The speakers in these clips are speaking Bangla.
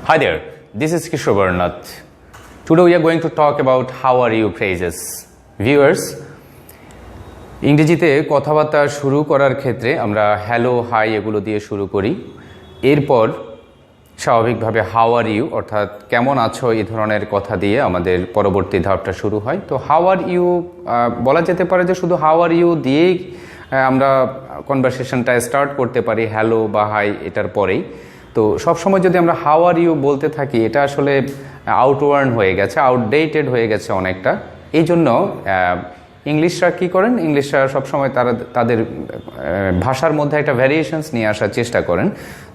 Hi there, this is Kishore Barnath. Today we are going to talk about how are you phrases. Viewers, ইংরেজিতে কথাবার্তা শুরু করার ক্ষেত্রে আমরা হ্যালো হাই এগুলো দিয়ে শুরু করি। এরপর স্বাভাবিকভাবে হাউ আর ইউ অর্থাৎ কেমন আছো এই ধরনের কথা দিয়ে আমাদের পরবর্তী ধাপটা শুরু হয়। তো হাউ আর ইউ বলা যেতে পারে যে শুধু হাউ আর ইউ দিয়েই আমরা কনভারসেশনটা স্টার্ট করতে পারি হ্যালো বা হাই এটার পরেই। তো সবসময় যদি আমরা হাউ আর ইউ বলতে থাকি এটা আসলে আউটওয়ার্ন হয়ে গেছে, আউটডেটেড হয়ে গেছে অনেকটা। এই জন্য ইংলিশরা কী করেন, ইংলিশরা সবসময় তাদের ভাষার মধ্যে একটা ভ্যারিয়েশনস নিয়ে আসার চেষ্টা করেন।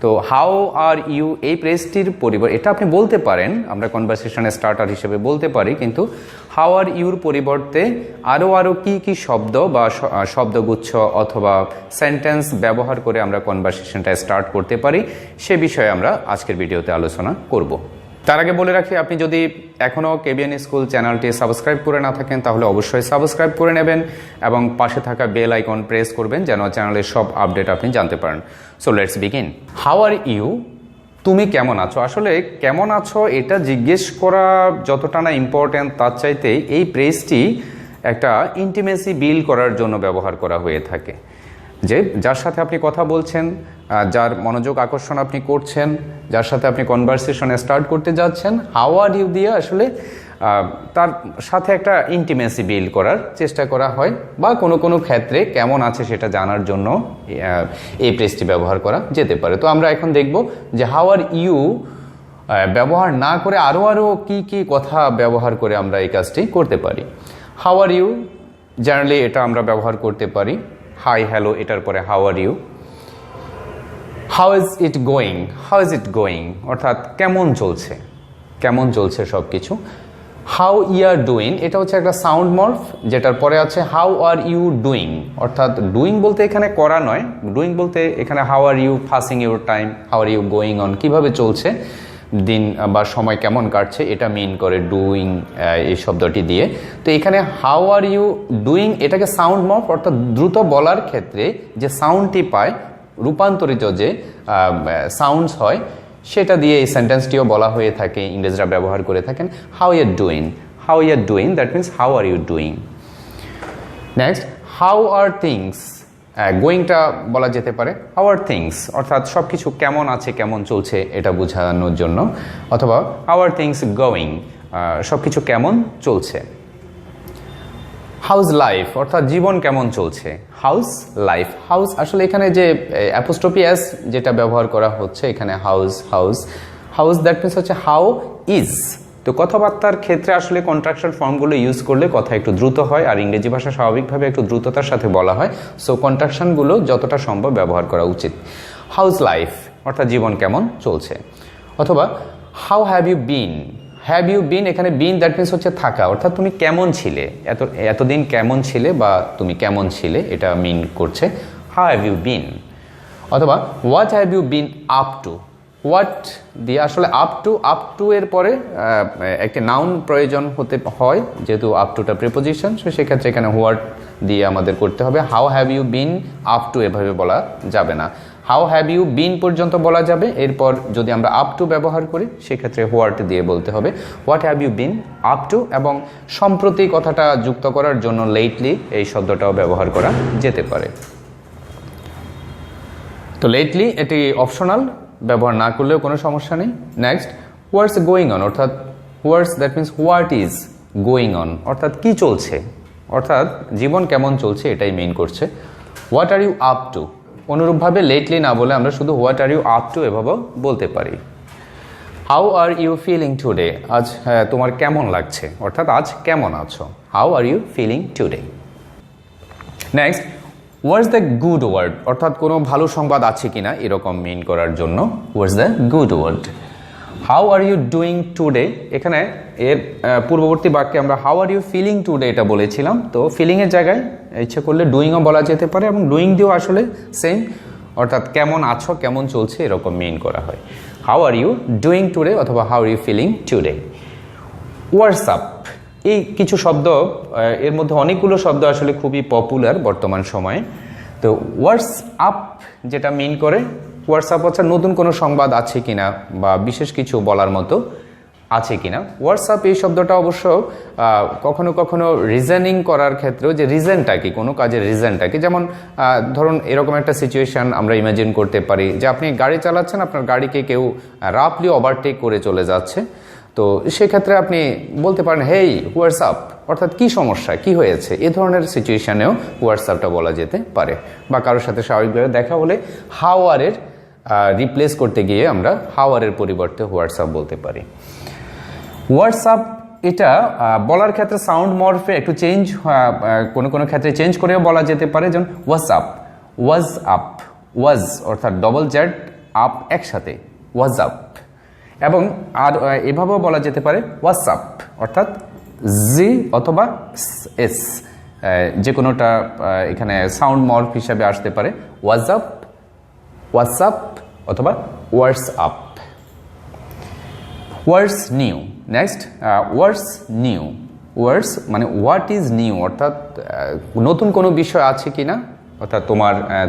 তো হাউ আর ইউ এই প্রেসটির পরিবর্তে এটা আপনি বলতে পারেন, আমরা কনভারসেশনের স্টার্টার হিসেবে বলতে পারি, কিন্তু হাউ আর ইউর পরিবর্তে আরও কী শব্দ বা শব্দগুচ্ছ অথবা সেন্টেন্স ব্যবহার করে আমরা কনভারসেশনটা স্টার্ট করতে পারি সে বিষয়ে আমরা আজকের ভিডিওতে আলোচনা করব। তার আগে বলে রাখি, আপনি যদি এখনও কেবিএন স্কুল চ্যানেলটি সাবস্ক্রাইব করে না থাকেন তাহলে অবশ্যই সাবস্ক্রাইব করে নেবেন এবং পাশে থাকা বেল আইকন প্রেস করবেন যেন চ্যানেলের সব আপডেট আপনি জানতে পারেন। So let's begin. How are you, তুমি কেমন আছো। আসলে কেমন আছো এটা জিজ্ঞেস করা যতটা না ইম্পর্ট্যান্ট তার চাইতে এই প্রেসটি একটা ইন্টিমেসি বিল্ড করার জন্য ব্যবহার করা হয়ে থাকে। যে যার সাথে আপনি কথা বলছেন, যার মনোযোগ আকর্ষণ আপনি করছেন, যার সাথে আপনি কনভারসেশনে স্টার্ট করতে যাচ্ছেন, হাউ আর ইউ দিয়ে আসলে তার সাথে একটা ইন্টিমেসি বিল্ড করার চেষ্টা করা হয়, বা কোনো ক্ষেত্রে কেমন আছে সেটা জানার জন্য এই প্রেসটি ব্যবহার করা যেতে পারে। তো আমরা এখন দেখব যে হাউ আর ইউ ব্যবহার না করে আরও কি কথা ব্যবহার করে আমরা এই কাজটি করতে পারি। হাউ আর ইউ জেনারেলি এটা আমরা ব্যবহার করতে পারি হাই হ্যালো এটার পরে how are you. How is it going, how is it going অর্থাৎ কেমন চলছে সব কিছু। হাউ ইউ আর ডুইং এটা হচ্ছে একটা সাউন্ড মর্ফ, যেটার পরে আছে হাউ আর ইউ ডুইং, অর্থাৎ ডুইং বলতে এখানে করা নয়, ডুইং বলতে এখানে how are you passing your time, how are you going on, কীভাবে চলছে দিন বা সময় কেমন কাটছে এটা মিন করে ডুইং এই শব্দটি দিয়ে। তো এখানে হাউ আর ইউ ডুইং এটাকে সাউন্ড মর্ফ অর্থাৎ দ্রুত বলার ক্ষেত্রে যে সাউন্ডটি পায়, রূপান্তরিত যে সাউন্ডস হয় সেটা দিয়ে এই সেন্টেন্সটিও বলা হয়ে থাকে, ইংরেজরা ব্যবহার করে থাকেন। How you are doing that means how are you doing. Next, how are things, গোয়িংটা বলা যেতে পারে হাউ আর থিংস অর্থাৎ সব কিছু কেমন আছে কেমন চলছে এটা বোঝানোর জন্য, অথবা হাউ আর থিংস গোয়িং সব কিছু কেমন চলছে। হাউস লাইফ অর্থাৎ জীবন কেমন চলছে, হাউস লাইফ। হাউস আসলে এখানে যে অ্যাপোস্ট্রফি এস যেটা ব্যবহার করা হচ্ছে এখানে হাউস দ্যাট মিনস হচ্ছে হাউ ইজ। তো কথাবার্তার ক্ষেত্রে আসলে কন্ট্রাকশন ফর্মগুলো ইউজ করলে কথা একটু দ্রুত হয়, আর ইংরেজি ভাষা স্বাভাবিকভাবে একটু দ্রুততার সাথে বলা হয়। সো কন্ট্রাকশনগুলো যতটা সম্ভব ব্যবহার করা উচিত। হাউস লাইফ অর্থাৎ জীবন কেমন চলছে। অথবা হাউ হ্যাভ ইউ বিন এখানে বিন দ্যাট মিনস হচ্ছে থাকা, অর্থাৎ তুমি কেমন ছিলে, এতদিন কেমন ছিলে বা তুমি কেমন ছিলে এটা মিন করছে হাউ হ্যাভ ইউ বিন। অথবা what have you been up to, what দিয়ে আসলে আপ টু এর পরে একটি নাউন প্রয়োজন হতে হয়, যেহেতু আপ টুটা প্রিপোজিশন, সো সেক্ষেত্রে এখানে হোয়াট দিয়ে আমাদের করতে হবে। How have you been up to এভাবে বলা যাবে না, হাউ হ্যাভ ইউ বিন পর্যন্ত বলা যাবে, এরপর যদি আমরা আপ টু ব্যবহার করি সেক্ষেত্রে হোয়াট দিয়ে বলতে হবে what have you been up to. এবং সম্প্রতি কথাটা যুক্ত করার জন্য লেটলি এই শব্দটাও ব্যবহার করা যেতে পারে। তো লেটলি এটি অপশনাল, ব্যবহার না করলেও কোনো সমস্যা নেই। নেক্সট, হোয়াটস গোয়িং অন অর্থাৎ what's that means what is going on অর্থাৎ কি চলছে, অর্থাৎ জীবন কেমন চলছে এটাই মেইন করছে। What are you up to অনুরূপভাবে লেটলি না বলে আমরা শুধু what are you up to এভাবেও বলতে পারি। How are you feeling today, আজ তোমার কেমন লাগছে অর্থাৎ আজ কেমন আছো, how are you feeling today. Next, what's the good word অর্থাৎ কোনো ভালো সংবাদ আছে কিনা এরকম মিন করার জন্য what's the good word. How are you doing today, এখানে এর পূর্ববর্তী বাক্যে আমরা how are you feeling today এটা বলেছিলাম, তো ফিলিংয়ের জায়গায় ইচ্ছে করলে ডুইংও বলা যেতে পারে, এবং ডুইং দিয়েও আসলে সেম অর্থাৎ কেমন আছো কেমন চলছে এরকম মিন করা হয়। How are you doing today অথবা how are you feeling today. What's up, এই কিছু শব্দ, এর মধ্যে অনেকগুলো শব্দ আসলে খুবই পপুলার বর্তমান সময়ে। তো হোয়াটসঅ্যাপ যেটা মিন করে হোয়াটসঅ্যাপ হচ্ছে নতুন কোনো সংবাদ আছে কিনা বা বিশেষ কিছু বলার মতো আছে কিনা। হোয়াটসঅ্যাপ এই শব্দটা অবশ্য কখনো কখনো রিজনিং করার ক্ষেত্রেও যে রিজনটা কি, কোনো কাজের রিজনটা কি, যেমন ধরুন এরকম একটা সিচুয়েশান আমরা ইমাজিন করতে পারি যে আপনি গাড়ি চালাচ্ছেন, আপনার গাড়িকে কেউ রাফলি ওভারটেক করে চলে যাচ্ছে, তো সেক্ষেত্রে আপনি বলতে পারেন হেই হোয়াটসঅ্যাপ, অর্থাৎ কি সমস্যা, কি হয়েছে, এ ধরনের সিচুয়েশানেও হোয়াটসঅ্যাপটা বলা যেতে পারে। বা কারোর সাথে স্বাভাবিকভাবে দেখা হলে হাউ আরের রিপ্লেস করতে গিয়ে আমরা হাউ আরের পরিবর্তে হোয়াটসঅ্যাপ বলতে পারি। হোয়াটসঅ্যাপ এটা বলার ক্ষেত্রে সাউন্ড মরফে একটু চেঞ্জ, কোনো কোনো ক্ষেত্রে চেঞ্জ করেও বলা যেতে পারে, যেমন হোয়াটসঅ্যাপ, ওয়াজ আপ, ওয়াজ অর্থাৎ ডবল জেড, আপ একসাথে, হোয়াটসঅ্যাপ। এবং আর এভাবেও বলা যেতে পারে হোয়াটসঅ্যাপ অর্থাৎ জি অথবা এস, যে কোনোটা এখানে সাউন্ড মর্ফ হিসাবে আসতে পারে, হোয়াটসঅ্যাপ, হোয়াটসঅ্যাপ অথবা what's up. What's new, next what's new, what's মানে হোয়াট ইজ নিউ, অর্থাৎ নতুন কোনো বিষয় আছে কি না, অর্থাৎ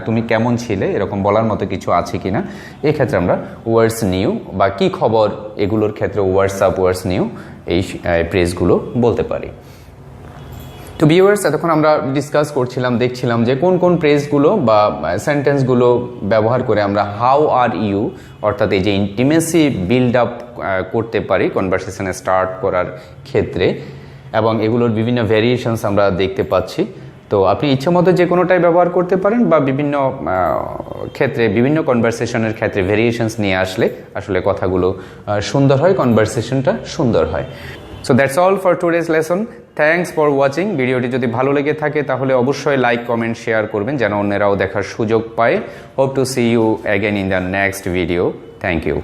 তুমি কেমন ছিলে এরকম বলার মতো কিছু আছে কি না, এক্ষেত্রে আমরা হোয়াটস নিউ বা কী খবর এগুলোর ক্ষেত্রে হোয়াটসঅ্যাপ, হোয়াটস নিউ এই ফ্রেজগুলো বলতে পারি। তো ভিউয়ার্স, এতক্ষণ আমরা ডিসকাস করছিলাম, দেখছিলাম যে কোন কোন ফ্রেজগুলো বা সেন্টেন্সগুলো ব্যবহার করে আমরা হাউ আর ইউ অর্থাৎ এই যে ইন্টিমেসি বিল্ড আপ করতে পারি কনভারসেশনে স্টার্ট করার ক্ষেত্রে, এবং এগুলোর বিভিন্ন ভ্যারিয়েশনস আমরা দেখতে পাচ্ছি। তো আপনি ইচ্ছে মতো যে কোনোটাই ব্যবহার করতে পারেন বা বিভিন্ন ক্ষেত্রে বিভিন্ন কনভারসেশনের ক্ষেত্রে ভ্যারিয়েশনস নিয়ে আসলে কথাগুলো সুন্দর হয়, কনভারসেশনটা সুন্দর হয়। So that's all for today's lesson. Thanks for watching. ভিডিওটি যদি ভালো লেগে থাকে তাহলে অবশ্যই লাইক, কমেন্ট, শেয়ার করবেন যেন অন্যরাও দেখার সুযোগ পায়। Hope to see you again in the next video. Thank you.